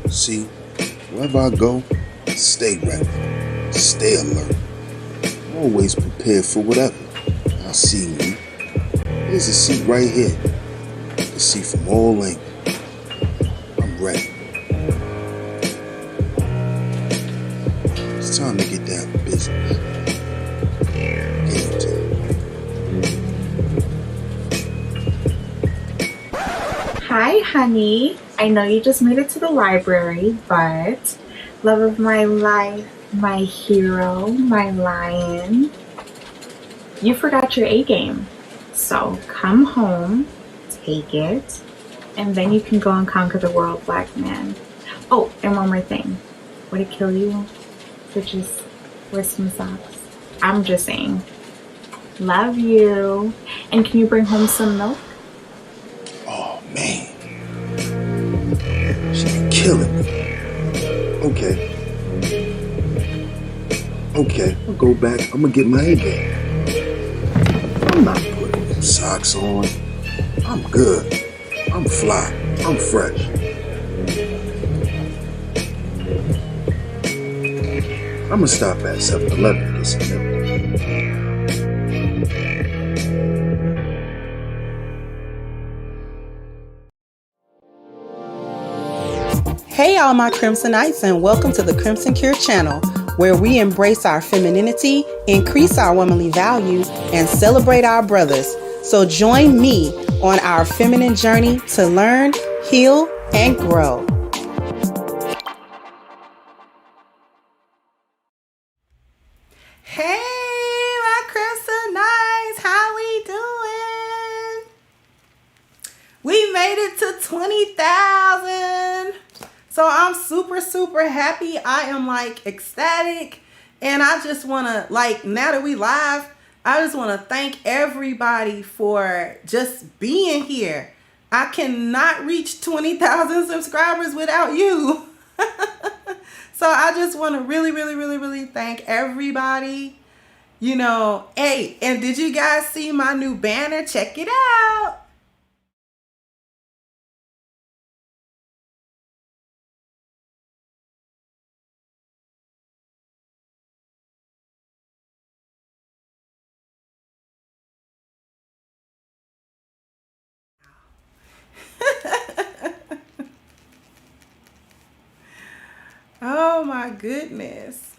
See, wherever I go, stay ready, stay alert, always prepared for whatever. I see you. There's a seat right here. I can see from all angles. I'm ready. It's time to get down to business. Get into it. Hi, honey. I know you just made it to the library, but love of my life, my hero, my lion, you forgot your A game. So come home, take it, and then you can go and conquer the world, black man. Oh, and one more thing. Would it kill you to just wear some socks? I'm just saying. Love you. And can you bring home some milk? Oh, man. She be killing me. Okay, I'll go back. I'm gonna get my A game. I'm not putting them socks on. I'm good. I'm fly. I'm fresh. I'm gonna stop at 7-Eleven and get some milk. Hey all my Crimsonites, and welcome to the Crimson Cure channel, where we embrace our femininity, increase our womanly value, and celebrate our brothers. So join me on our feminine journey to learn, heal, and grow. Hey my Crimsonites, how we doing? We made it to 20,000. So I'm super happy. I am like ecstatic. And I just want to, like, now that we live, I just want to thank everybody for just being here. I cannot reach 20,000 subscribers without you. So I just want to really thank everybody. You know, hey, and did you guys see my new banner? Check it out. my goodness.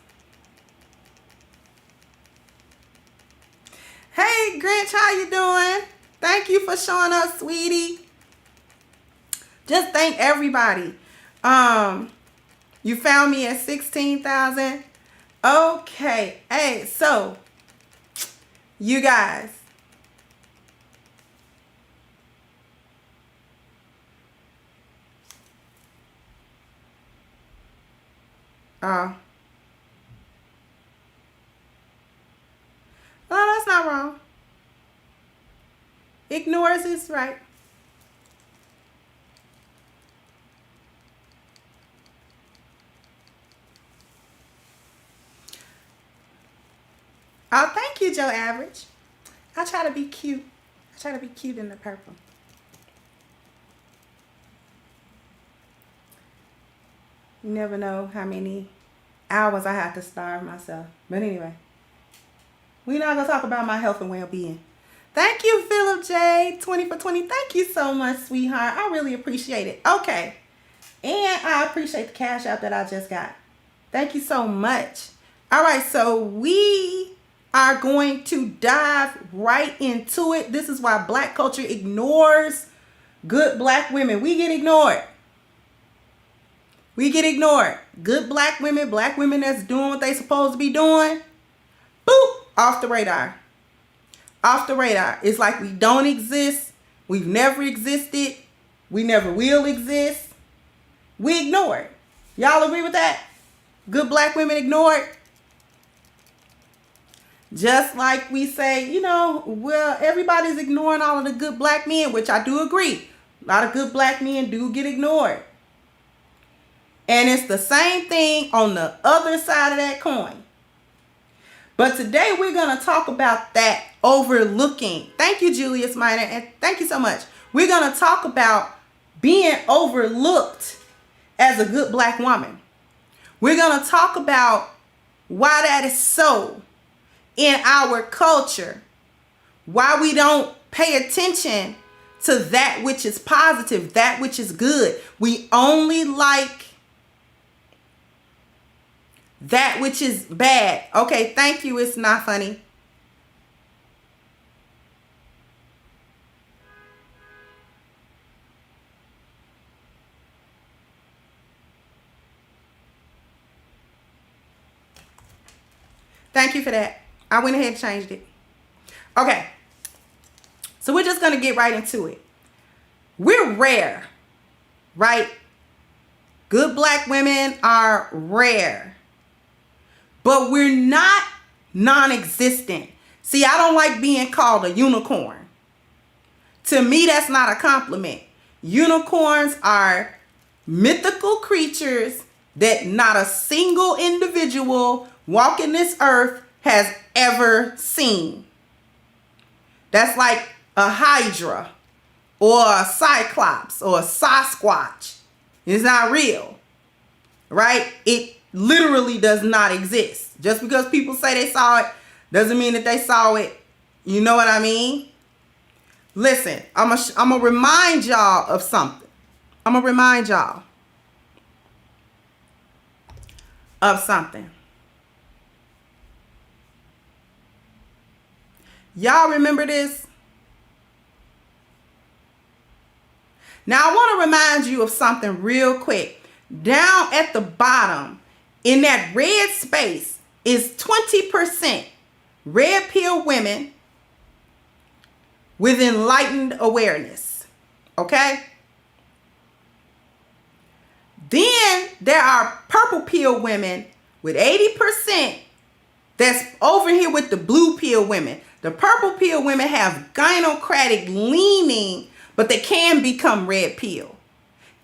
Hey, Grinch, how you doing? Thank you for showing up, sweetie. Just thank everybody. You found me at 16,000. Okay. Hey, so you guys. No, that's not wrong. Ignores is right. Oh, thank you, Joe Average. I try to be cute. I try to be cute in the purple. You never know how many hours I have to starve myself. But anyway, we're not going to talk about my health and well-being. Thank you, Philip J. 20 for 20. Thank you so much, sweetheart. I really appreciate it. Okay. And I appreciate the cash app that I just got. Thank you so much. All right, so we are going to dive right into it. This is why Black culture ignores good Black women. We get ignored. We get ignored. Good Black women that's doing what they supposed to be doing, boop, off the radar. Off the radar. It's like we don't exist. We've never existed. We never will exist. We ignored. Y'all agree with that? Good Black women ignored. Just like we say, you know, well, everybody's ignoring all of the good Black men, which I do agree. A lot of good Black men do get ignored. And it's the same thing on the other side of that coin. But today we're going to talk about that overlooking. Thank you, Julius Minor, and thank you so much. We're going to talk about being overlooked as a good Black woman. We're going to talk about why that is so in our culture, why we don't pay attention to that which is positive, that which is good. We only like that which is bad. Okay, thank you. It's not funny. Thank you for that. I went ahead and changed it. Okay. So we're just going to get right into it. We're rare, right? Good Black women are rare. But we're not non-existent. See, I don't like being called a unicorn. To me, that's not a compliment. Unicorns are mythical creatures that not a single individual walking this earth has ever seen. That's like a Hydra or a Cyclops or a Sasquatch. It's not real, right? It literally does not exist. Just because people say they saw it doesn't mean that they saw it. You know what I mean? Listen, I'm gonna remind y'all of something. I'm gonna remind y'all of something. Y'all remember this? Now I want to remind you of something real quick. Down at the bottom, in that red space, is 20% red pill women with enlightened awareness. Okay? Then there are purple pill women with 80% that's over here with the blue pill women. The purple pill women have gynocratic leaning, but they can become red pill.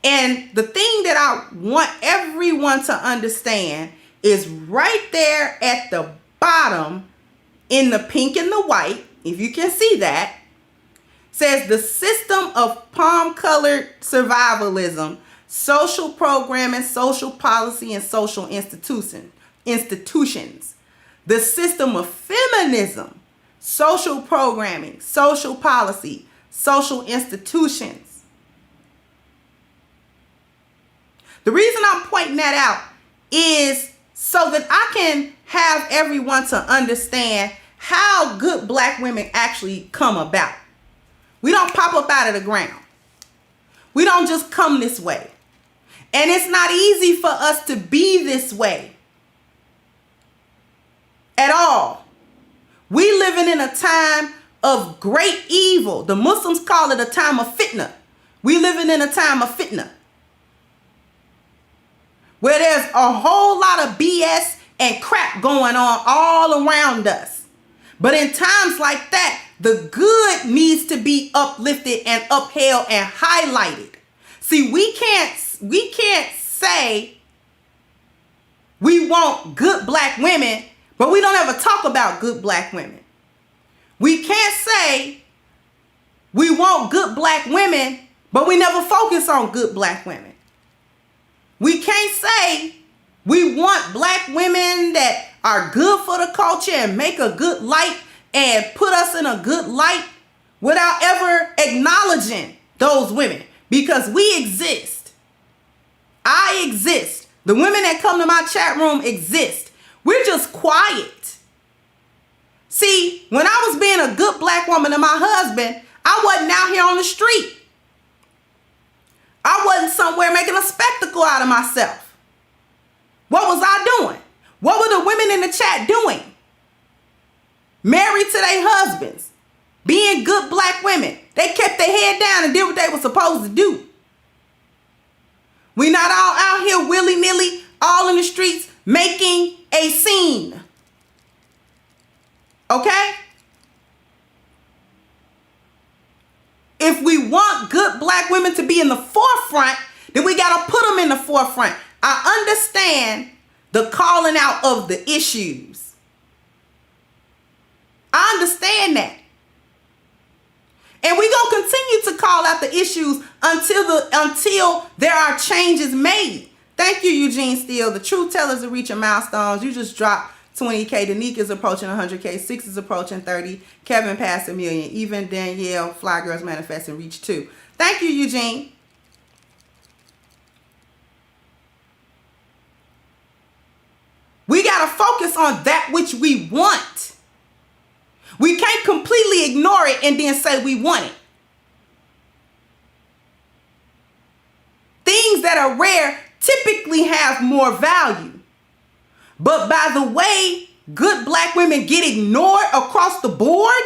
And the thing that I want everyone to understand is right there at the bottom in the pink and the white, if you can see that, says the system of palm-colored survivalism, social programming, social policy, and social institutions. The system of feminism, social programming, social policy, social institutions. The reason I'm pointing that out is so that I can have everyone to understand how good black women actually come about. We don't pop up out of the ground. We don't just come this way. And it's not easy for us to be this way at all. We living in a time of great evil. The Muslims call it a time of fitna. We living in a time of fitna, where there's a whole lot of BS and crap going on all around us. But in times like that, the good needs to be uplifted and upheld and highlighted. See, we can't say we want good black women, but we don't ever talk about good black women. We can't say we want good black women, but we never focus on good black women. We can't say we want black women that are good for the culture and make a good light and put us in a good light without ever acknowledging those women, because we exist. I exist. The women that come to my chat room exist. We're just quiet. See, when I was being a good black woman to my husband, I wasn't out here on the street. I wasn't somewhere making a spectacle out of myself. What was I doing? What were the women in the chat doing? Married to their husbands, being good black women. They kept their head down and did what they were supposed to do. We not all out here willy-nilly, all in the streets, making a scene. Okay? If we want good black women to be in the forefront, then we got to put them in the forefront. I understand the calling out of the issues. I understand that. And we're going to continue to call out the issues until there are changes made. Thank you, Eugene Steele. The truth tellers are reaching milestones. You just dropped 20K. Danique is approaching 100K. Six is approaching 30. Kevin passed 1 million. Even Danielle, Fly Girls Manifesting, reached 2. Thank you, Eugene. We got to focus on that which we want. We can't completely ignore it and then say we want it. Things that are rare typically have more value. But by the way good black women get ignored across the board,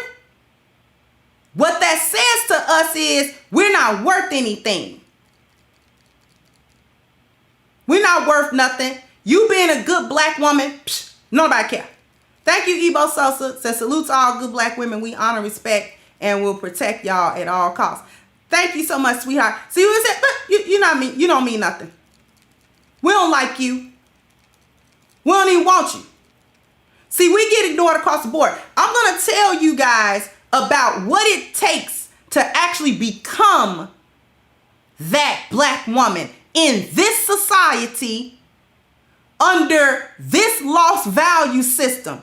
what that says to us is we're not worth anything. We're not worth nothing. You being a good black woman, nobody care. Thank you, Ebo Sosa. Says salute to all good black women. We honor, respect, and will protect y'all at all costs. Thank you so much, sweetheart. See what I said? You not mean, you don't mean nothing. We don't like you. We don't even want you. See, we get ignored across the board. I'm going to tell you guys about what it takes to actually become that black woman in this society under this lost value system.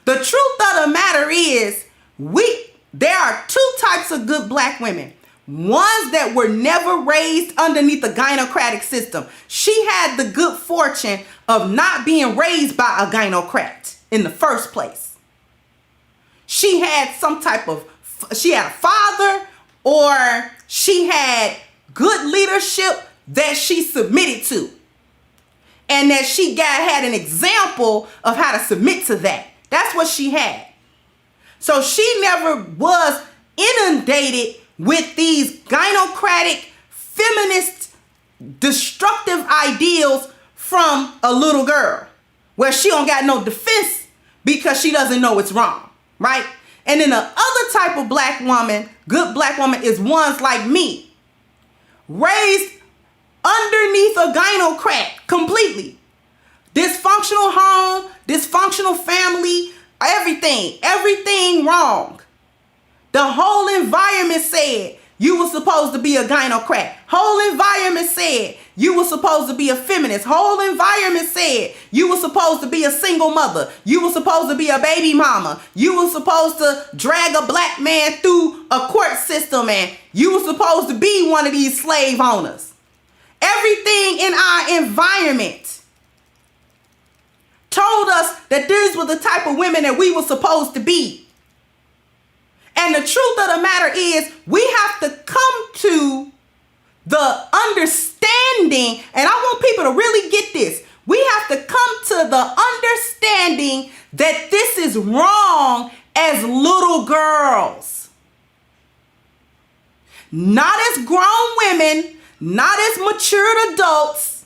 The truth of the matter is, there are two types of good black women. Ones that were never raised underneath the gynocratic system. She had the good fortune of not being raised by a gynocrat in the first place. She had she had a father, or she had good leadership that she submitted to. And that she had an example of how to submit to that. That's what she had. So she never was inundated with these gynocratic, feminist, destructive ideals from a little girl, where she don't got no defense because she doesn't know it's wrong, right? And then the other type of black woman, good black woman, is ones like me, raised underneath a gynocrat completely. Dysfunctional home, dysfunctional family, everything wrong. The whole environment said you were supposed to be a gynocrat. Whole environment said you were supposed to be a feminist. Whole environment said you were supposed to be a single mother. You were supposed to be a baby mama. You were supposed to drag a black man through a court system, and you were supposed to be one of these slave owners. Everything in our environment told us that these were the type of women that we were supposed to be. And the truth of the matter is, we have to come to the understanding, and I want people to really get this. We have to come to the understanding that this is wrong as little girls. Not as grown women, not as matured adults,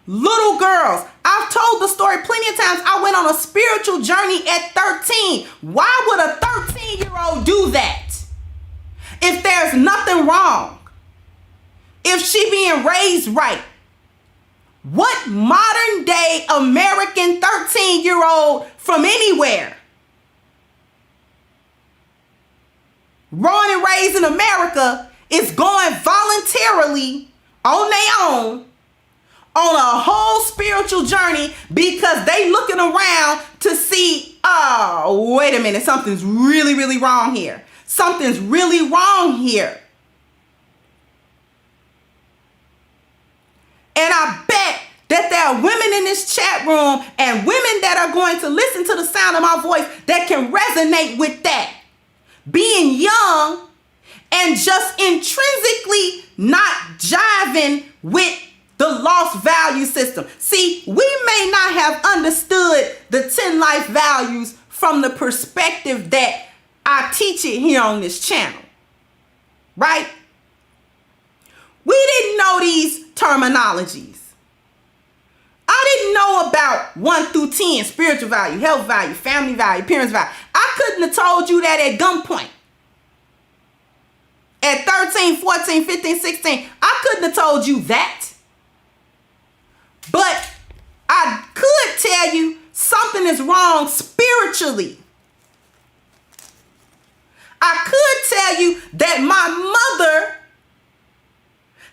little girls. I've told the story plenty of times. I went on a spiritual journey at 13. Why would a 13-year-old do that? If there's nothing wrong, if she being raised right, what modern day American 13-year-old from anywhere, born and raised in America, is going voluntarily on their own on a whole spiritual journey because they looking around to see, oh, wait a minute, something's really, really wrong here. Something's really wrong here. And I bet that there are women in this chat room and women that are going to listen to the sound of my voice that can resonate with that. Being young and just intrinsically not jiving with the lost value system. See, we may not have understood the 10 life values from the perspective that I teach it here on this channel, right? We didn't know these terminologies. I didn't know about 1 through 10, spiritual value, health value, family value, appearance value. I couldn't have told you that at gunpoint. At 13, 14, 15, 16, I couldn't have told you that. But I could tell you something is wrong spiritually. I could tell you that my mother,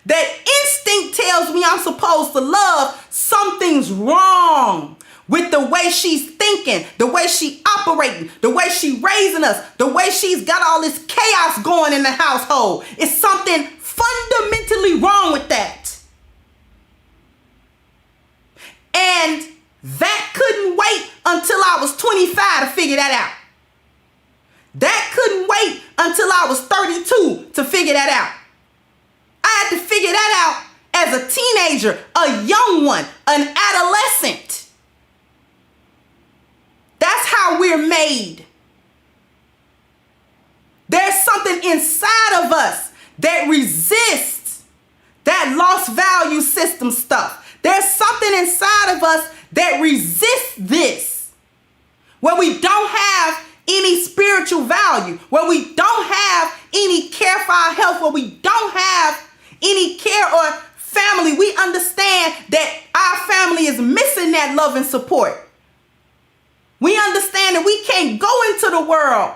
that instinct tells me I'm supposed to love, something's wrong with the way she's thinking, the way she operating, the way she raising us, the way she's got all this chaos going in the household. It's something fundamentally wrong with that. And that couldn't wait until I was 25 to figure that out. That couldn't wait until I was 32 to figure that out. I had to figure that out as a teenager, a young one, an adolescent. That's how we're made. There's something inside of us that resists that lost value system stuff. There's something inside of us that resists this, where we don't have any spiritual value, where we don't have any care for our health, where we don't have any care or family. We understand that our family is missing that love and support. We understand that we can't go into the world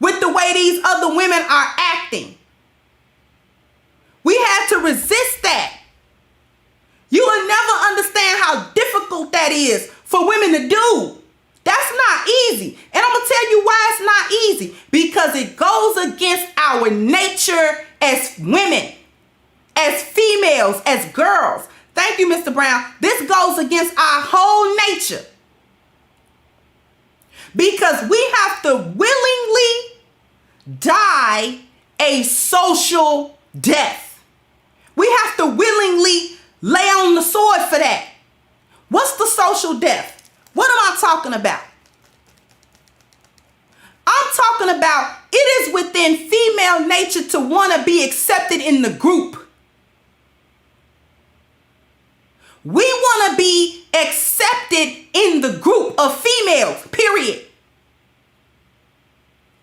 with the way these other women are acting. We had to resist that. You will never understand how difficult that is for women to do. That's not easy. And I'm going to tell you why it's not easy. Because it goes against our nature as women, as females, as girls. Thank you, Mr. Brown. This goes against our whole nature. Because we have to willingly die a social death. We have to willingly lay on the sword for that. What's the social death? What am I talking about? I'm talking about it is within female nature to want to be accepted in the group. We want to be accepted in the group of females, period.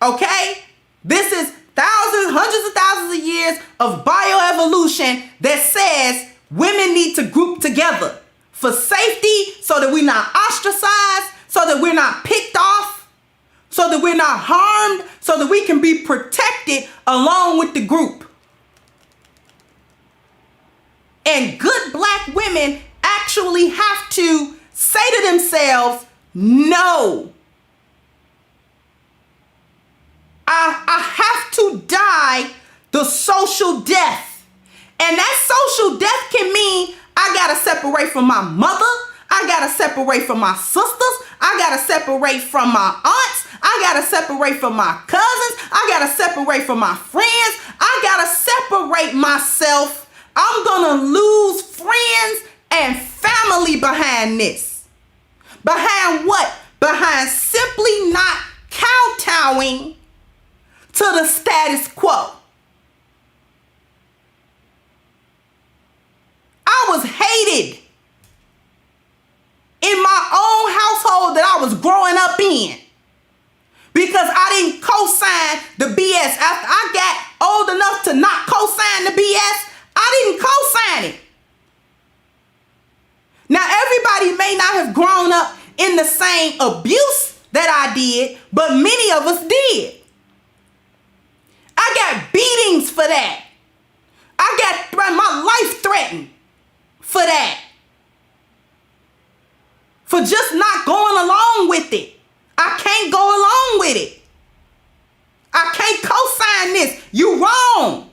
Okay? This is thousands, hundreds of thousands of years of bioevolution that says women need to group together for safety, so that we're not ostracized, so that we're not picked off, so that we're not harmed, so that we can be protected along with the group. And good Black women actually have to say to themselves, no, I have to die the social death. And that social death can mean I gotta separate from my mother. I gotta separate from my sisters. I gotta separate from my aunts. I gotta separate from my cousins. I gotta separate from my friends. I gotta separate myself. I'm gonna lose friends and family behind this. Behind what? Behind simply not kowtowing to the status quo. I was hated in my own household that I was growing up in because I didn't co-sign the BS. After I got old enough to not co-sign the BS, I didn't co-sign it. Now, everybody may not have grown up in the same abuse that I did, but many of us did. I got beatings for that. I got my life threatened for that. For just not going along with it. I can't go along with it. I can't co-sign this. You wrong.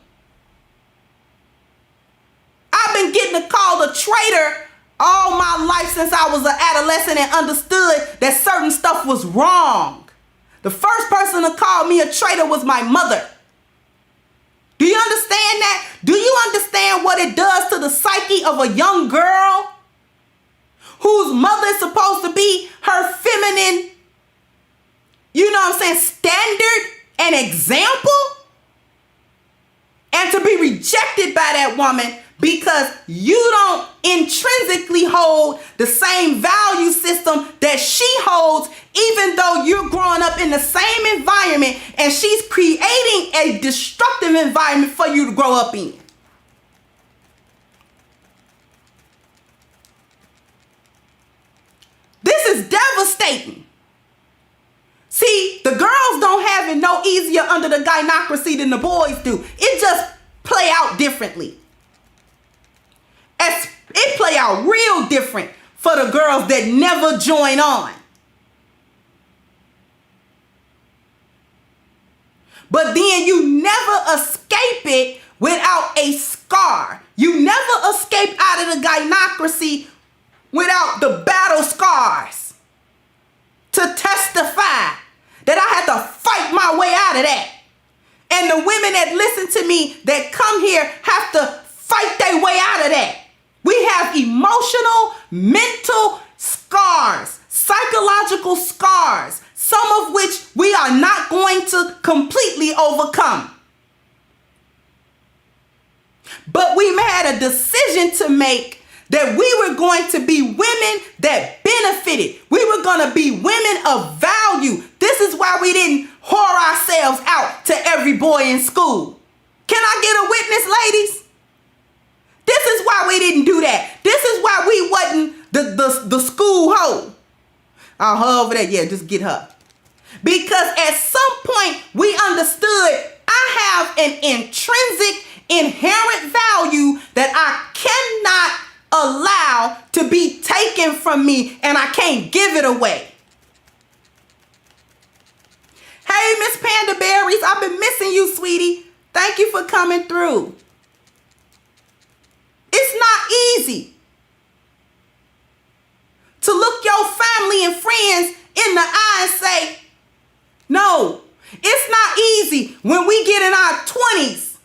I've been getting called a traitor all my life since I was an adolescent and understood that certain stuff was wrong. The first person to call me a traitor was my mother. Do you understand that? Do you understand what it does to the psyche of a young girl whose mother is supposed to be her feminine, you know what I'm saying, standard and example? And to be rejected by that woman because you don't intrinsically hold the same value system that she holds, even though you're growing up in the same environment and she's creating a destructive environment for you to grow up in. This is devastating. See, the girls don't have it no easier under the gynocracy than the boys do. It just play out differently. It play out real different for the girls that never join on. But then you never escape it without a scar. You never escape out of the gynocracy without the battle scars to testify that I had to fight my way out of that. And the women that listen to me that come here have to fight their way out of that. We have emotional, mental scars, psychological scars, some of which we are not going to completely overcome. But we had a decision to make that we were going to be women that benefited. We were going to be women of value. This is why we didn't whore ourselves out to every boy in school. Can I get a witness, ladies? This is why we didn't do that. This is why we wasn't the school hoe. Her over there, yeah, just get her. Because at some point we understood I have an intrinsic, inherent value that I cannot allow to be taken from me, and I can't give it away. Hey, Miss Panda Berries, I've been missing you, sweetie. Thank you for coming through. It's not easy to look your family and friends in the eye and say, no. It's not easy when we get in our 20s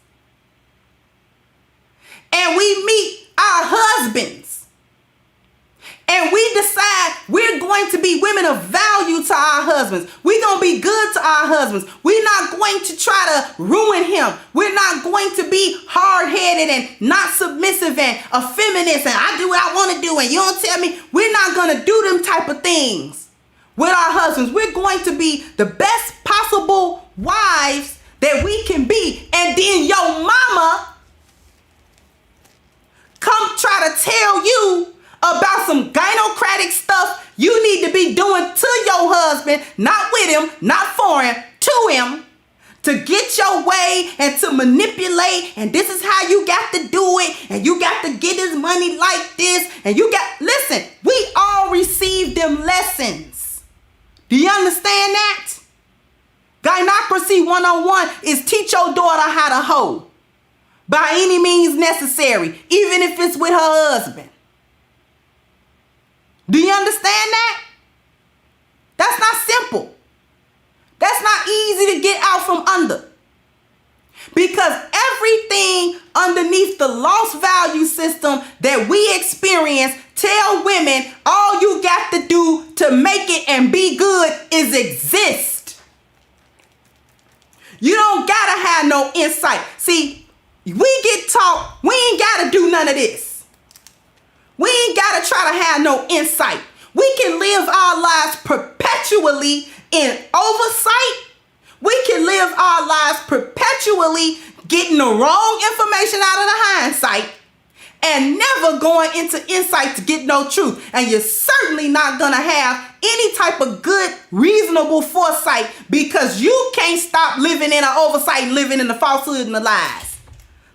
and we meet our husbands and we decide we're going to be women of value to our husbands. We're going to be good to our husbands. We're not going to try to ruin him. We're not going to be hard-headed and not submissive and a feminist and I do what I want to do and you don't tell me. We're not going to do them type of things with our husbands. We're going to be the best possible wives that we can be. And then your mama come try to tell you about some gynocratic stuff you need to be doing to your husband, not with him, not for him, to him, to get your way and to manipulate. And this is how you got to do it. And you got to get his money like this. And you got, listen, we all received them lessons. Do you understand that? Gynocracy 101 is teach your daughter how to hoe by any means necessary, even if it's with her husband. Do you understand that? That's not simple. That's not easy to get out from under. Because everything underneath the lost value system that we experience tell women all you got to do to make it and be good is exist. You don't gotta have no insight. See, we get taught we ain't gotta do none of this. We ain't gotta try to have no insight. We can live our lives perpetually in oversight. We can live our lives perpetually getting the wrong information out of the hindsight and never going into insight to get no truth. And you're certainly not going to have any type of good, reasonable foresight because you can't stop living in an oversight, living in the falsehood and the lies.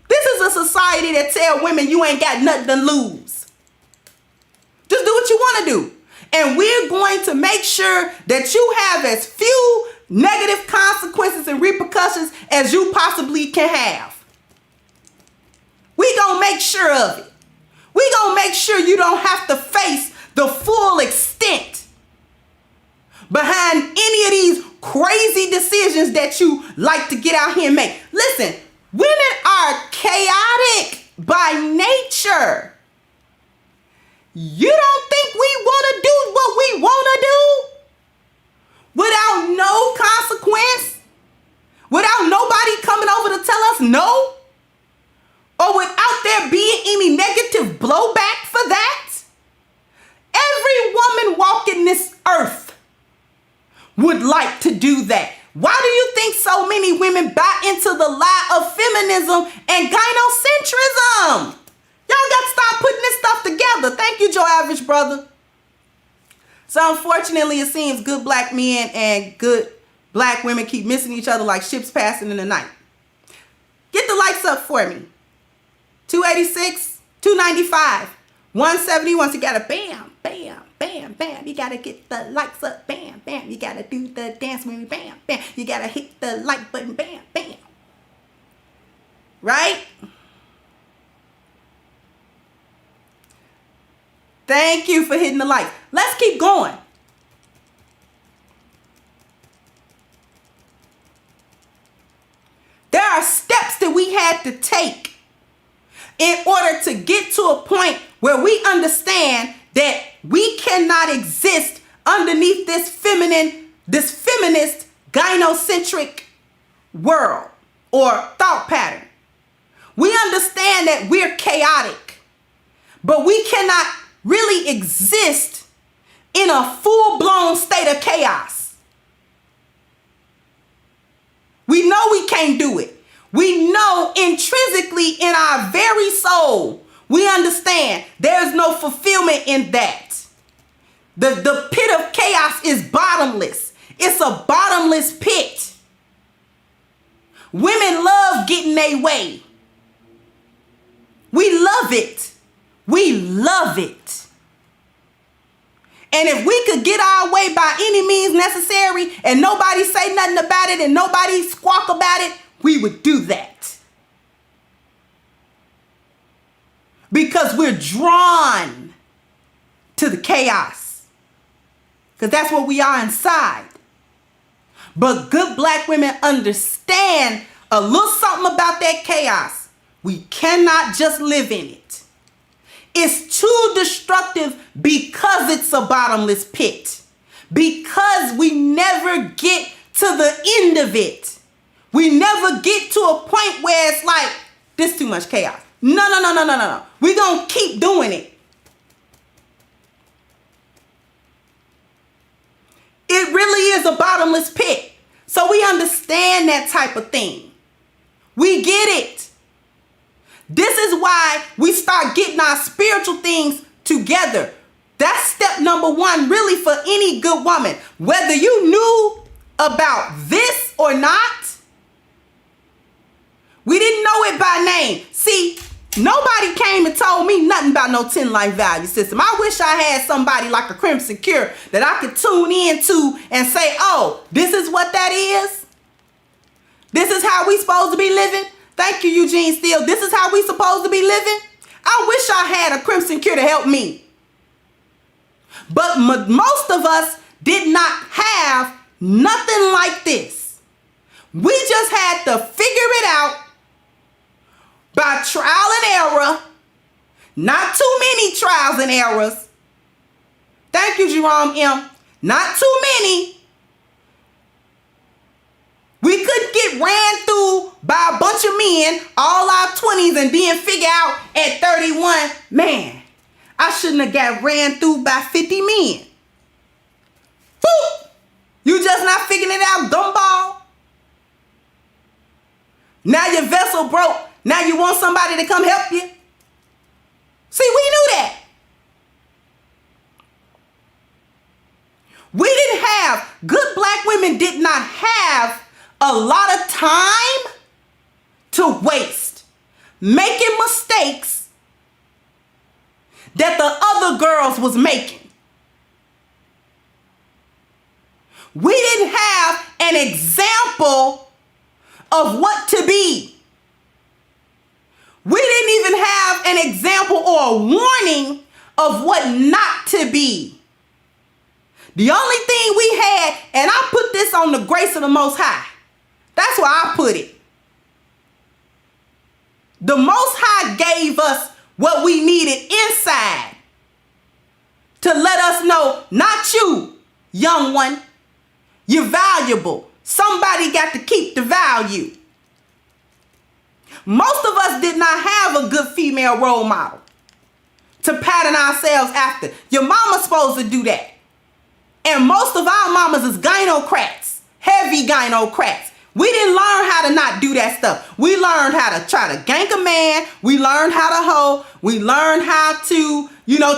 This is a society that tells women you ain't got nothing to lose. Just do what you want to do. And we're going to make sure that you have as few negative consequences and repercussions as you possibly can have. We gonna make sure of it. We gonna make sure you don't have to face the full extent behind any of these crazy decisions that you like to get out here and make. Listen, women are chaotic by nature. You don't think we want to do what we want to do without no consequence? Without nobody coming over to tell us no? Or without there being any negative blowback for that? Every woman walking this earth would like to do that. Why do you think so many women buy into the lie of feminism and gynocentrism? Y'all got to stop putting this stuff together. Thank you, Joe Average Brother. So unfortunately, it seems good black men and good black women keep missing each other like ships passing in the night. Get the likes up for me. 286, 295, 171. So you got to bam, bam, bam, bam. You got to get the likes up. Bam, bam. You got to do the dance with me. Bam, bam. You got to hit the like button. Bam, bam. Right? Thank you for hitting the like. Let's keep going. There are steps that we had to take in order to get to a point where we understand that we cannot exist underneath this feminist, gynocentric world or thought pattern. We understand that we're chaotic, but we cannot really exist in a full-blown state of chaos. We know we can't do it. We know intrinsically in our very soul, we understand there's no fulfillment in that. The pit of chaos is bottomless. It's a bottomless pit. Women love getting their way. We love it. We love it. And if we could get our way by any means necessary and nobody say nothing about it and nobody squawk about it, we would do that. Because we're drawn to the chaos. Because that's what we are inside. But good black women understand a little something about that chaos. We cannot just live in it. It's too destructive because it's a bottomless pit. Because we never get to the end of it. We never get to a point where it's like, this too much chaos. No. We're going to keep doing it. It really is a bottomless pit. So we understand that type of thing. We get it. This is why we start getting our spiritual things together. That's step number one, really, for any good woman. Whether you knew about this or not, we didn't know it by name. See, nobody came and told me nothing about no 10 life value system. I wish I had somebody like a Crimson Cure that I could tune into and say, oh, this is what that is. This is how we supposed to be living. Thank you, Eugene Steele. This is how we supposed to be living. I wish I had a Crimson Cure to help me. But most of us did not have nothing like this. We just had to figure it out by trial and error. Not too many trials and errors. Thank you, Jerome M. Not too many. We couldn't get ran through by a bunch of men all our 20s and then figure out at 31, man, I shouldn't have got ran through by 50 men. Boop! You just not figuring it out, gumball. Now your vessel broke. Now you want somebody to come help you. See, we knew that. We didn't have, good black women did not have a lot of time to waste making mistakes that the other girls was making. We didn't have an example of what to be. We didn't even have an example or a warning of what not to be. The only thing we had, and I put this on the grace of the Most High. That's where I put it. The Most High gave us what we needed inside to let us know, not you, young one, you're valuable. Somebody got to keep the value. Most of us did not have a good female role model to pattern ourselves after. Your mama's supposed to do that. And most of our mamas is gynocrats, heavy gynocrats. We didn't learn how to not do that stuff. We learned how to try to gank a man. We learned how to hoe. We learned how to,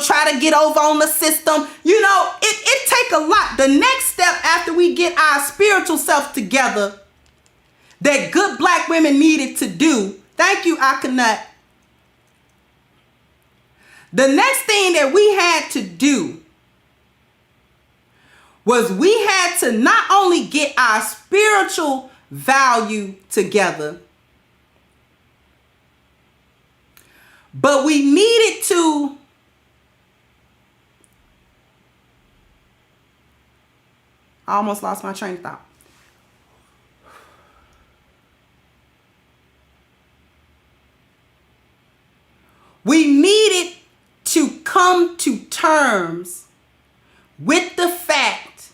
try to get over on the system. It take a lot. The next step after we get our spiritual self together that good black women needed to do. Thank you, Akanut. The next thing that we had to do was we had to not only get our spiritual value together, but we needed to I almost lost my train of thought. We needed to come to terms with the fact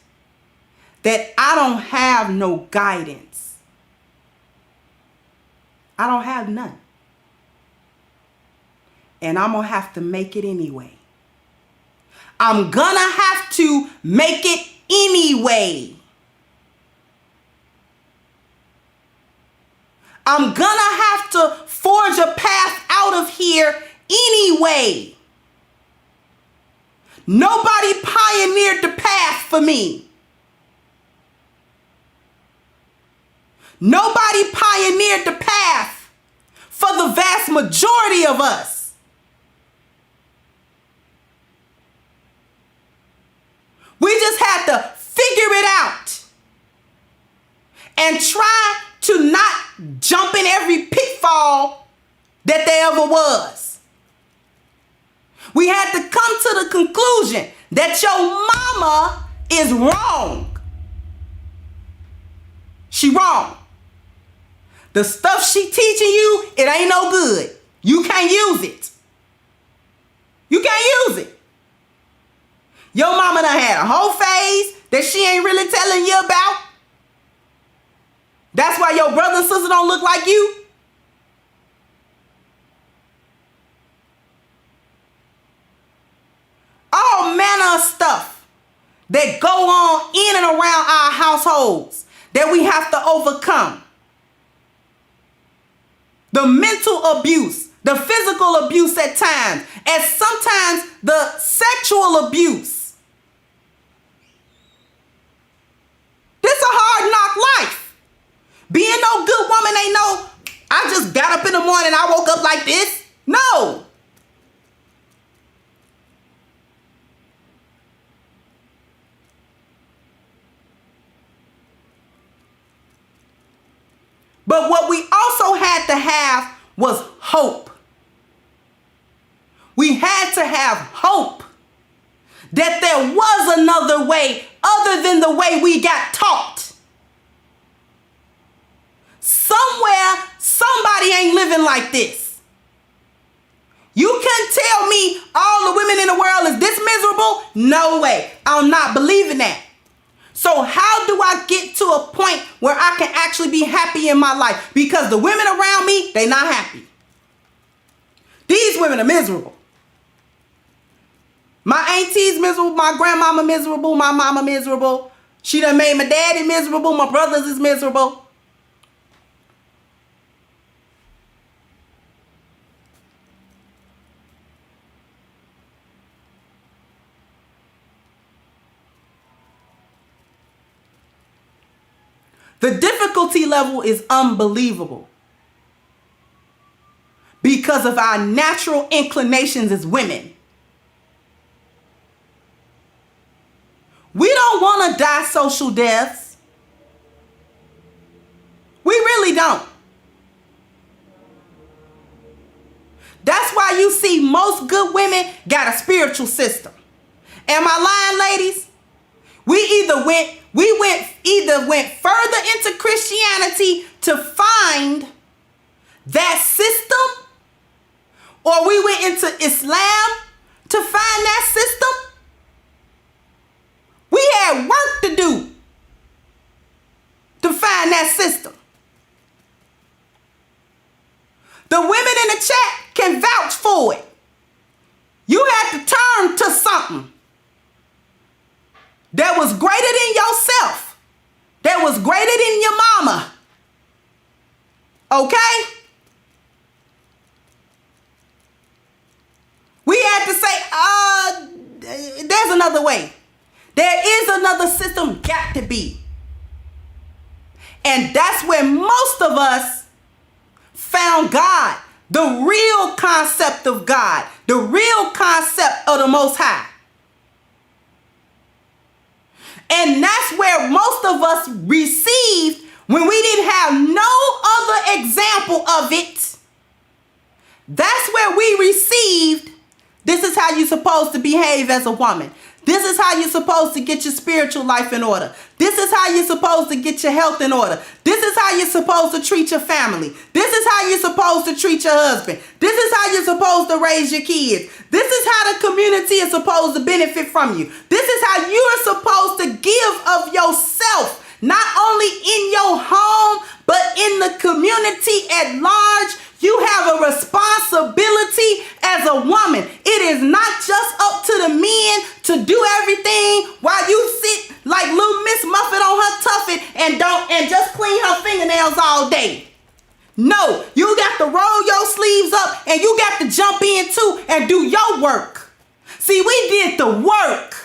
that I don't have no guidance. I don't have none. And I'm going to have to make it anyway. I'm going to have to make it anyway. I'm going to have to forge a path out of here anyway. Nobody pioneered the path for me. Nobody pioneered the path for the vast majority of us. We just had to figure it out and try to not jump in every pitfall that there ever was. We had to come to the conclusion that your mama is wrong. She wrong. The stuff she teaching you, it ain't no good. You can't use it. You can't use it. Your mama done had a whole phase that she ain't really telling you about. That's why your brother and sister don't look like you. All manner of stuff that go on in and around our households that we have to overcome. The mental abuse, the physical abuse at times, and sometimes the sexual abuse. This a hard knock life. Being no good woman ain't no, I just got up in the morning, I woke up like this. No. But what we also had to have was hope. We had to have hope that there was another way other than the way we got taught. Somewhere, somebody ain't living like this. You can't tell me all the women in the world is this miserable. No way. I'm not believing that. So how do I get to a point where I can actually be happy in my life? Because the women around me, they not happy. These women are miserable. My auntie's miserable, my grandmama miserable, my mama miserable. She done made my daddy miserable, my brothers is miserable. The difficulty level is unbelievable because of our natural inclinations as women. We don't want to die social deaths. We really don't. That's why you see most good women got a spiritual system. Am I lying, ladies? We either went further into Christianity to find that system, or we went into Islam to find that system. We had work to do to find that system. The women in the chat can vouch for it. You had to turn to something that was greater than yourself, that was greater than your mama. Okay? We had to say, there's another way. There is another system, got to be. And that's where most of us found God, the real concept of God, the real concept of the Most High. And that's where most of us received when we didn't have no other example of it. That's where we received, this is how you're supposed to behave as a woman. This is how you're supposed to get your spiritual life in order. This is how you're supposed to get your health in order. This is how you're supposed to treat your family. This is how you're supposed to treat your husband. This is how you're supposed to raise your kids. This is how the community is supposed to benefit from you. This is how you are supposed to give of yourself, not only in your home, but in the community at large. You have a responsibility as a woman. It is not just up to the men to do everything while you sit like little Miss Muffet on her tuffet and just clean her fingernails all day. No, you got to roll your sleeves up and you got to jump in too and do your work. See, we did the work.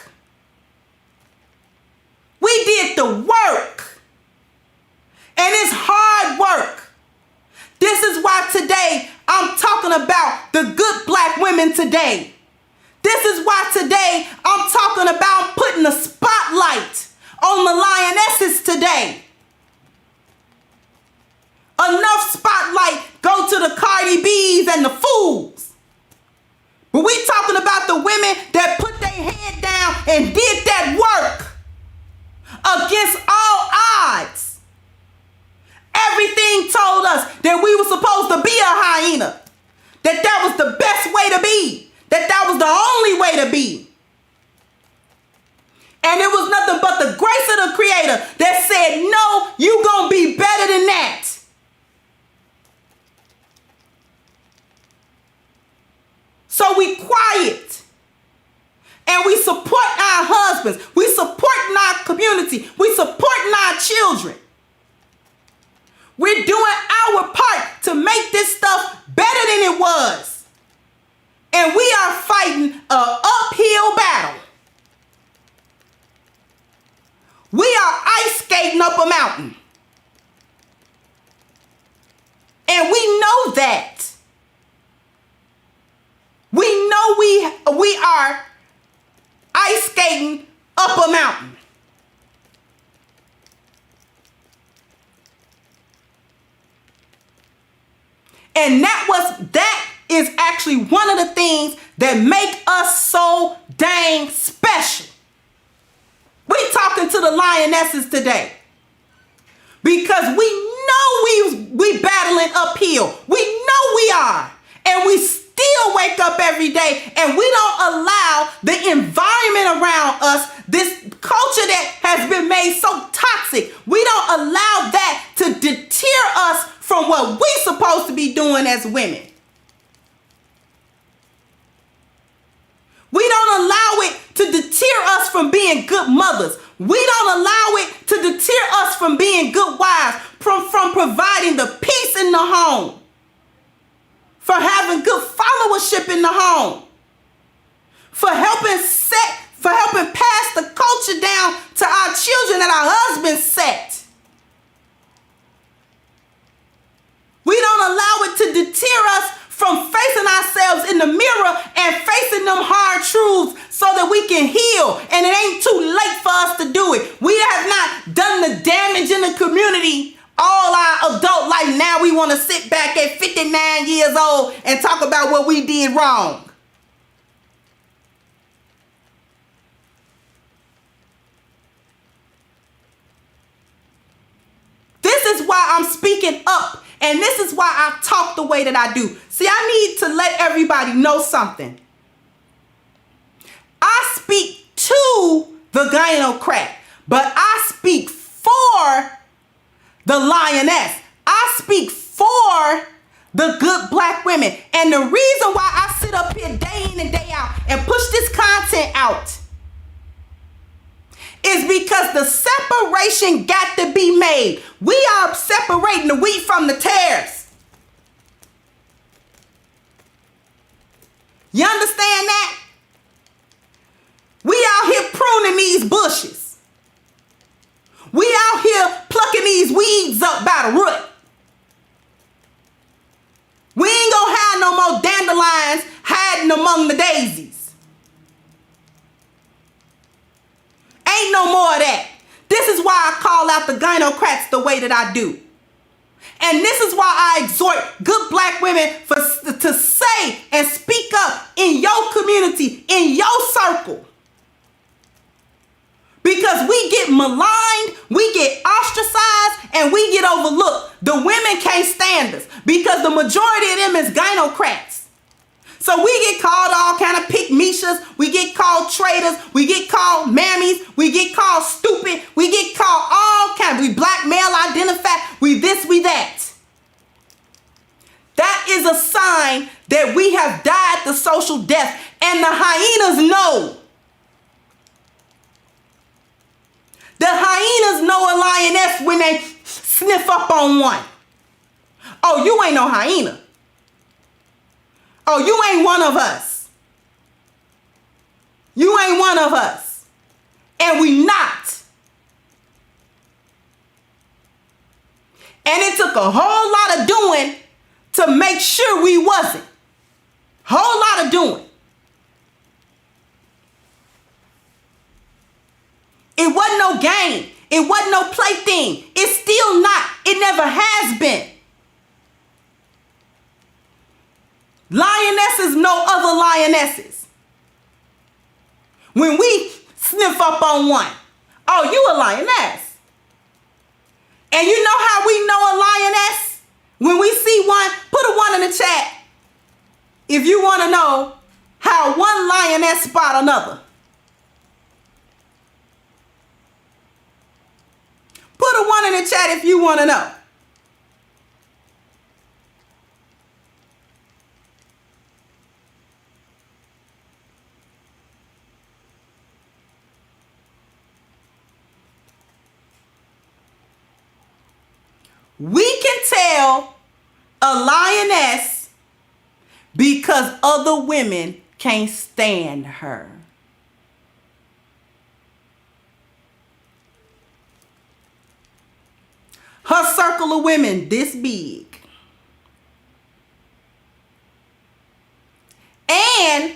We did the work. And it's hard work. This is why today I'm talking about the good black women today. This is why today I'm talking about putting a spotlight on the lionesses today. Enough spotlight go to the Cardi B's and the fools. But we talking about the women that put their head down and did that work against all odds. Everything told us that we were supposed to be a hyena, that was the best way to be, that was the only way to be. And it was nothing but the grace of the Creator that said, no, you gonna be better than that. So we quiet and we support our husbands, we supporting our community, we supporting our children. We're doing our part to make this stuff better than it was. And we are fighting an uphill battle. We are ice skating up a mountain. And we know that. We know we are ice skating up a mountain. And that is actually one of the things that make us so dang special. We talking to the lionesses today because we know we battling uphill. We know we are, and we still wake up every day, and we don't allow the environment around us, this culture that has been made so toxic, we don't allow that to deter us from what we're supposed to be doing as women. We don't allow it to deter us from being good mothers. We don't allow it to deter us from being good wives, from providing the peace in the home, for having good followership in the home, for helping pass the culture down to our children that our husbands set. We don't allow it to deter us from facing ourselves in the mirror and facing them hard truths so that we can heal. And it ain't too late for us to do it. We have not done the damage in the community all our adult life. Now we want to sit back at 59 years old and talk about what we did wrong. This is why I'm speaking up. And this is why I talk the way that I do. See, I need to let everybody know something. I speak to the gynocrat, but I speak for the lioness. I speak for the good black women. And the reason why I sit up here day in and day out and push this content out is because the separation got to be made. We are separating the wheat from the tares. You understand that? We out here pruning these bushes. We out here plucking these weeds up by the root. We ain't gonna have no more dandelions hiding among the daisies. Ain't no more of that. This is why I call out the gynocrats the way that I do. And this is why I exhort good black women to say and speak up in your community, in your circle. Because we get maligned, we get ostracized, and we get overlooked. The women can't stand us because the majority of them is gynocrats. So we get called all kind of pick-meshas, we get called traitors, we get called mammies, we get called stupid, we get called all kinds. We black male identify, we this, we that. That is a sign that we have died the social death, and the hyenas know. The hyenas know a lioness when they sniff up on one. Oh, you ain't no hyena. Oh, you ain't one of us. You ain't one of us. And we not. And it took a whole lot of doing to make sure we wasn't. Whole lot of doing. It wasn't no game. It wasn't no plaything. It's still not. It never has been. Lionesses know other lionesses. When we sniff up on one, oh, you a lioness. And you know how we know a lioness? When we see one, put a one in the chat if you want to know how one lioness spot another. Put a one in the chat if you want to know. We can tell a lioness because other women can't stand her. Her circle of women this big. And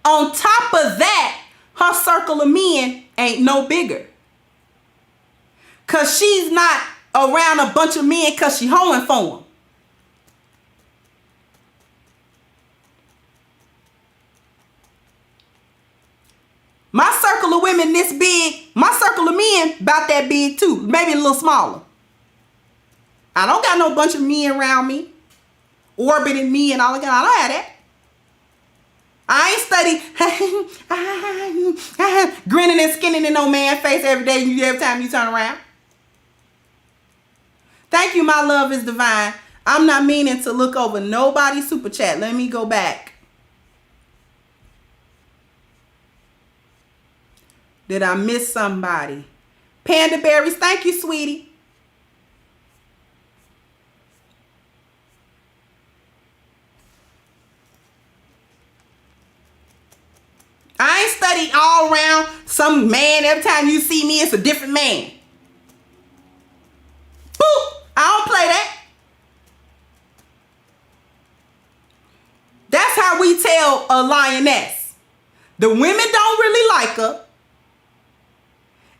on top of that, her circle of men ain't no bigger. Because she's not around a bunch of men because she hoeing for them. women this big, my circle of men about that big too, maybe a little smaller. I don't got no bunch of men around me, orbiting me and all that. I don't have that. I ain't study grinning and skinning in no man's face every time you turn around. Thank you, my love is divine. I'm not meaning to look over nobody's super chat. Let me go back. Did I miss somebody? Panda Berries, thank you, sweetie. I ain't studied all around some man. Every time you see me, it's a different man. Boop! I don't play that. That's how we tell a lioness. The women don't really like her.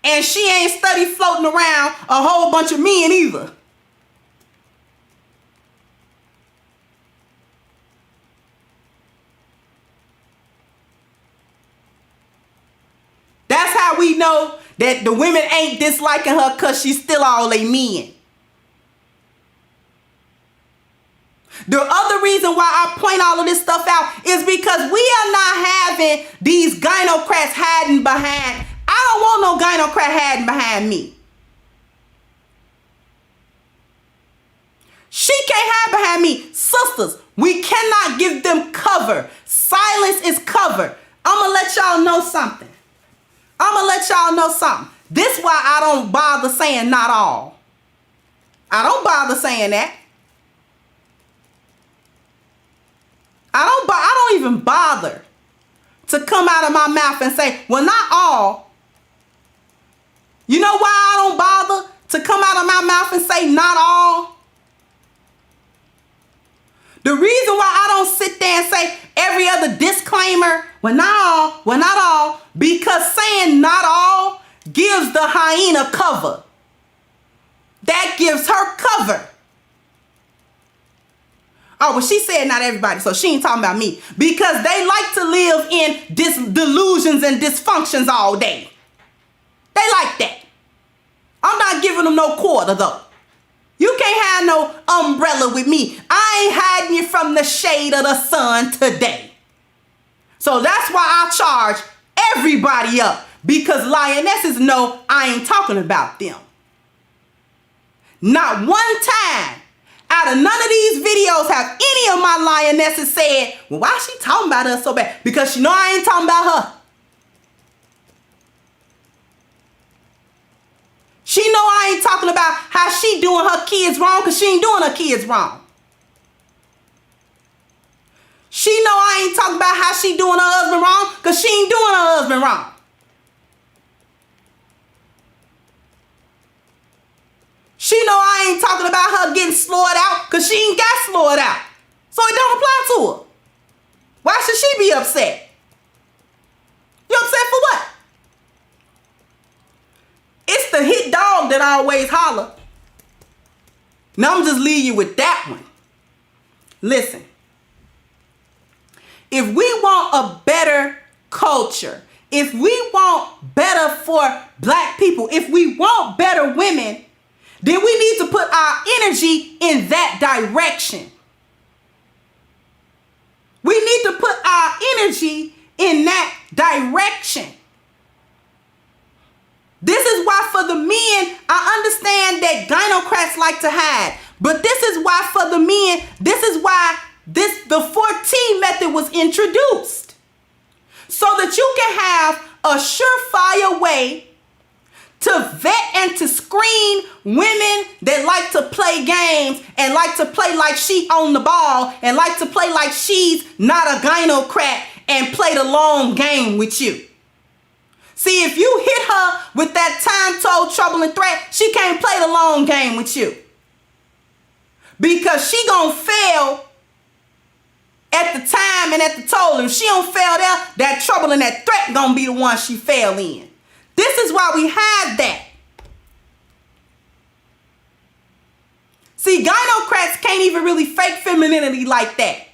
And she ain't study floating around a whole bunch of men either. That's how we know that the women ain't disliking her because she's still all they men. The other reason why I point all of this stuff out is because we are not having these gynocrats hiding behind. I don't want no gynocrat hiding behind me. She can't hide behind me. Sisters, we cannot give them cover. Silence is cover. I'm going to let y'all know something. This why I don't bother saying not all. I don't bother saying that. I don't even bother to come out of my mouth and say, well, not all. You know why I don't bother to come out of my mouth and say not all? The reason why I don't sit there and say every other disclaimer, well, not all, because saying not all gives the hyena cover. That gives her cover. Oh, well, she said not everybody, so she ain't talking about me. Because they like to live in delusions and dysfunctions all day. They like that. I'm not giving them no quarter, though. You can't have no umbrella with me. I ain't hiding you from the shade of the sun today. So that's why I charge everybody up. Because lionesses know I ain't talking about them. Not one time out of none of these videos have any of my lionesses said, well, why is she talking about us so bad? Because she know I ain't talking about her. She know I ain't talking about how she doing her kids wrong because she ain't doing her kids wrong. She know I ain't talking about how she doing her husband wrong because she ain't doing her husband wrong. She know I ain't talking about her getting slowed out because she ain't got slowed out. So it don't apply to her. Why should she be upset? You upset for what? It's the hit dog that always holler. Now I'm just leave you with that one. Listen. If we want a better culture, if we want better for black people, if we want better women, then we need to put our energy in that direction. We need to put our energy in that direction. This is why for the men, I understand that gynocrats like to hide. But this is why for the men, this is why the 14 method was introduced. So that you can have a surefire way to vet and to screen women that like to play games and like to play like she on the ball and like to play like she's not a gynocrat and play the long game with you. See, if you hit her with that time-told trouble and threat, she can't play the long game with you. Because she gonna fail at the time and at the toll. If she don't fail there, that trouble and that threat gonna be the one she fail in. This is why we have that. See, gynocrats can't even really fake femininity like that.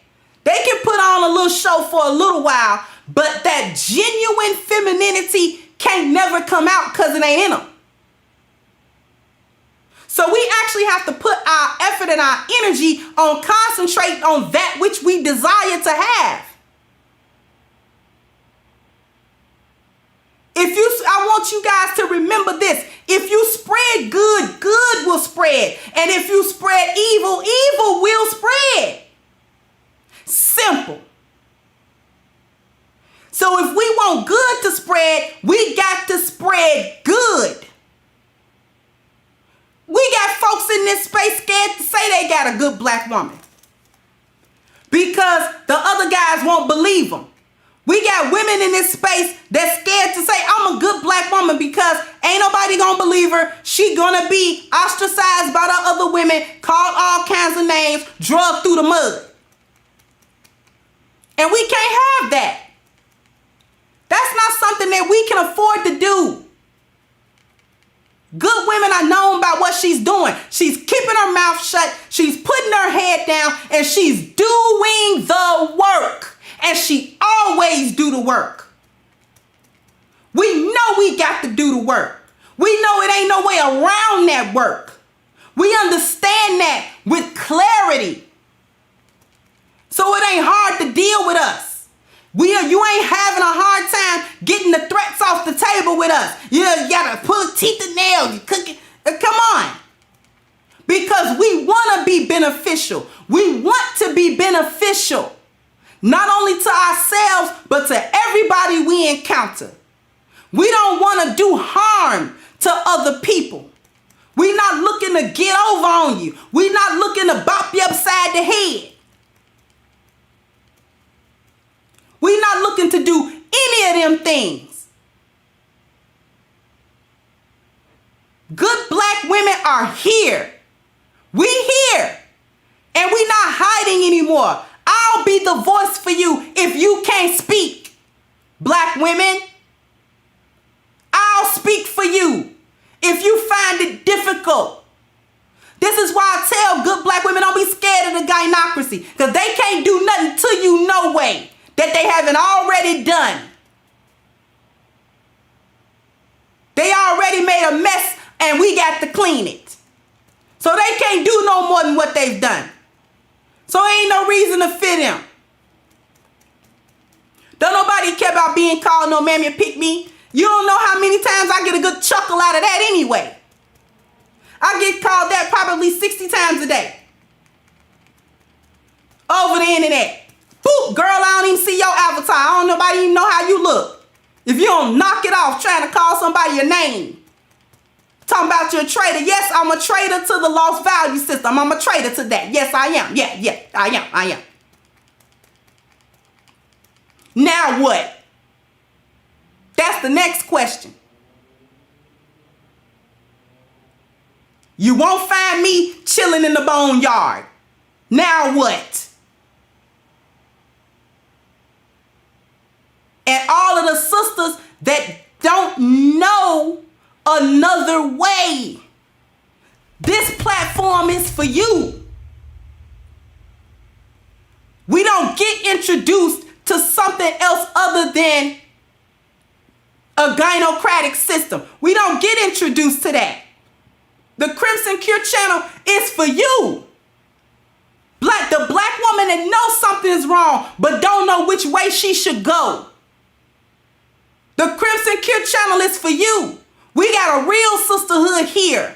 They can put on a little show for a little while, but that genuine femininity can't never come out because it ain't in them. So we actually have to put our effort and our energy on concentrating on that which we desire to have. I want you guys to remember this. If you spread good, good will spread. And if you spread evil, evil will spread. Simple. So if we want good to spread, we got to spread good. We got folks in this space scared to say they got a good black woman because the other guys won't believe them. We got women in this space that's scared to say, I'm a good black woman because ain't nobody gonna believe her. She gonna be ostracized by the other women, called all kinds of names, drugged through the mud. And we can't have that. That's not something that we can afford to do. Good women are known by what she's doing. She's keeping her mouth shut. She's putting her head down and she's doing the work. And she always do the work. We know we got to do the work. We know it ain't no way around that work. We understand that with clarity. So it ain't hard to deal with us. You ain't having a hard time getting the threats off the table with us. You gotta pull teeth and nails. You cook it. Come on. Because we want to be beneficial. We want to be beneficial. Not only to ourselves, but to everybody we encounter. We don't want to do harm to other people. We're not looking to get over on you. We're not looking to bop you upside the head. We're not looking to do any of them things. Good black women are here. We here. And we're not hiding anymore. I'll be the voice for you if you can't speak. Black women, I'll speak for you if you find it difficult. This is why I tell good black women, don't be scared of the gynocracy, because they can't do nothing to you no way that they haven't already done. They already made a mess and we got to clean it. So they can't do no more than what they've done. So ain't no reason to fit him. Don't nobody care about being called no mammy pick me. You don't know how many times I get a good chuckle out of that anyway. I get called that probably 60 times a day. Over the internet. Boop, girl, I don't even see your avatar. I don't nobody even know how you look. If you don't knock it off trying to call somebody your name. Talking about you're a traitor. Yes, I'm a traitor to the lost value system. I'm a traitor to that. Yes, I am. Yeah, I am. Now what? That's the next question. You won't find me chilling in the boneyard. Now what? And all of the sisters that don't know another way, this platform is for you. We don't get introduced to something else other than a gynocratic system. We don't get introduced to that. The Crimson Cure channel is for you. The black woman that knows something is wrong but don't know which way she should go. The Crimson Cure channel is for you. We got a real sisterhood here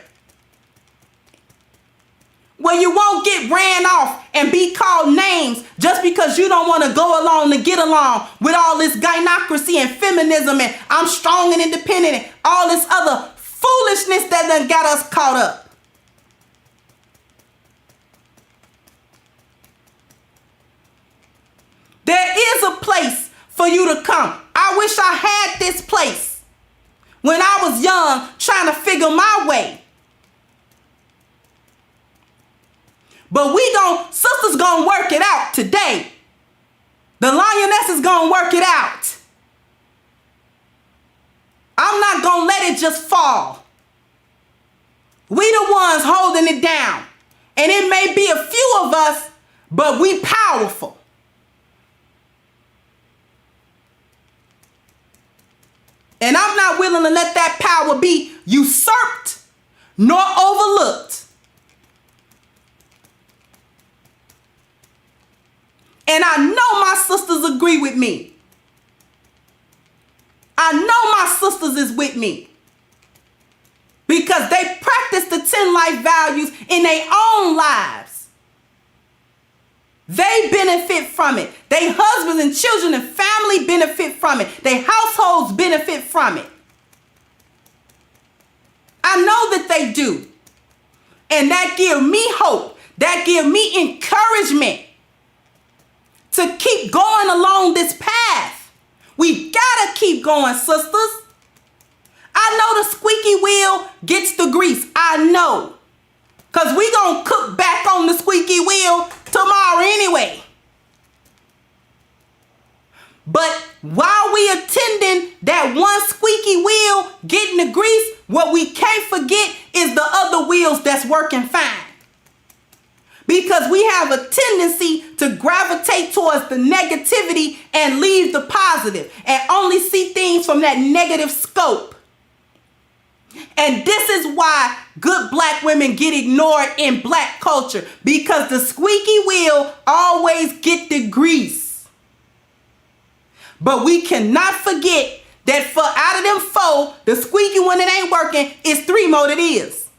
where you won't get ran off and be called names just because you don't want to go along to get along with all this gynocracy and feminism and I'm strong and independent and all this other foolishness that done got us caught up. There is a place for you to come. I wish I had this place when I was young trying to figure my way. But sisters gonna work it out today. The lionesses gonna work it out. I'm not gonna let it just fall. We the ones holding it down. And it may be a few of us, but we powerful. And I'm not willing willing to let that power be usurped nor overlooked. And I know my sisters agree with me. I know my sisters is with me. Because they practice the 10 life values in their own lives. They benefit from it. Their husbands and children and family benefit from it. Their households benefit from it. I know that they do. And that gives me hope. That gives me encouragement to keep going along this path. We gotta keep going, sisters. I know the squeaky wheel gets the grease. I know. Because we gonna cook back on the squeaky wheel tomorrow anyway. But while we attending that one squeaky wheel getting the grease, what we can't forget is the other wheels that's working fine. Because we have a tendency to gravitate towards the negativity and leave the positive and only see things from that negative scope. And this is why good black women get ignored in black culture, because the squeaky wheel always get the grease. But we cannot forget that for out of them 4, the squeaky one that ain't working is 3 more that is.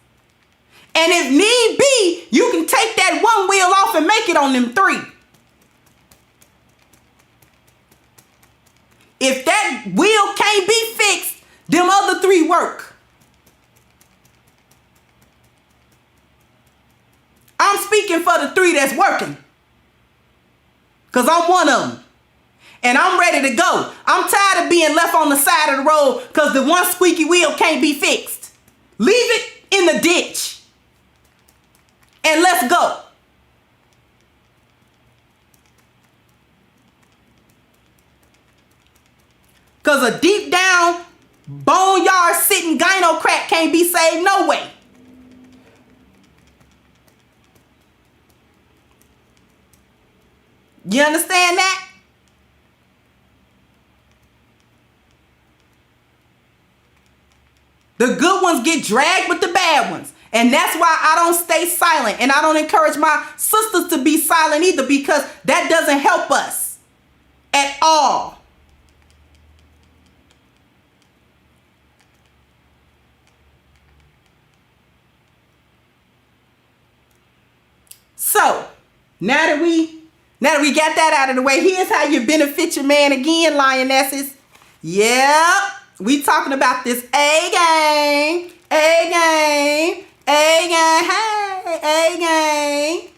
And if need be, you can take that one wheel off and make it on them 3. If that wheel can't be fixed, them other 3 work. I'm speaking for the 3 that's working. Because I'm one of them. And I'm ready to go. I'm tired of being left on the side of the road because the one squeaky wheel can't be fixed. Leave it in the ditch. And let's go. Because a deep down, boneyard sitting gynocrat can't be saved no way. You understand that? The good ones get dragged with the bad ones. And that's why I don't stay silent. And I don't encourage my sisters to be silent either, because that doesn't help us at all. So, now that we got that out of the way, here's how you benefit your man again, lionesses. Yep, we talking about this A-game, A-game, A-game, hey, A-game,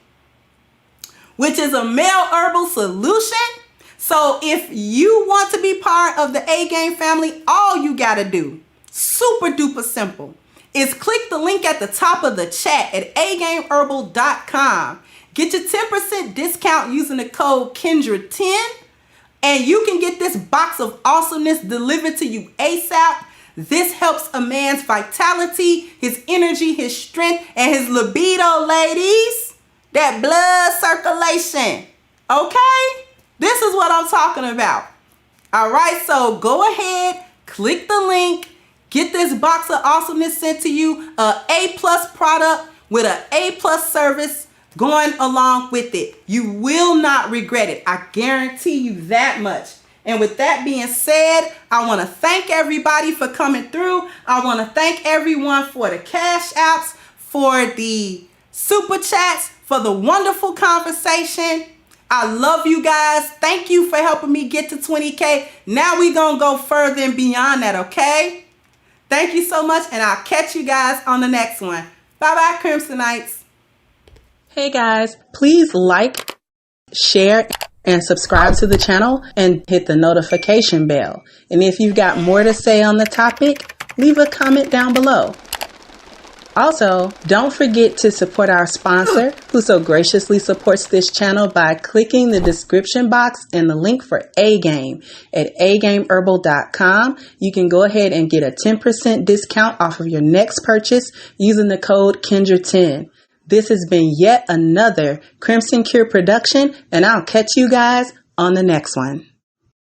which is a male herbal solution. So if you want to be part of the A-game family, all you got to do, super duper simple, is click the link at the top of the chat at agameherbal.com. Get your 10% discount using the code Kendra10, and you can get this box of awesomeness delivered to you ASAP. This helps a man's vitality, his energy, his strength, and his libido, ladies. That blood circulation. Okay? This is what I'm talking about. All right, so go ahead, click the link, get this box of awesomeness sent to you, a A+ product with an A+ service going along with it. You will not regret it. I guarantee you that much. And with that being said, I want to thank everybody for coming through. I want to thank everyone for the cash apps, for the super chats, for the wonderful conversation. I love you guys. Thank you for helping me get to 20K. Now we're going to go further and beyond that, okay? Thank you so much, and I'll catch you guys on the next one. Bye-bye, Crimsonites. Hey guys, please like, share, and subscribe to the channel and hit the notification bell. And if you've got more to say on the topic, leave a comment down below. Also, don't forget to support our sponsor, who so graciously supports this channel by clicking the description box and the link for A-Game at agameherbal.com. You can go ahead and get a 10% discount off of your next purchase using the code Kendra10. This has been yet another Crimson Cure production, and I'll catch you guys on the next one.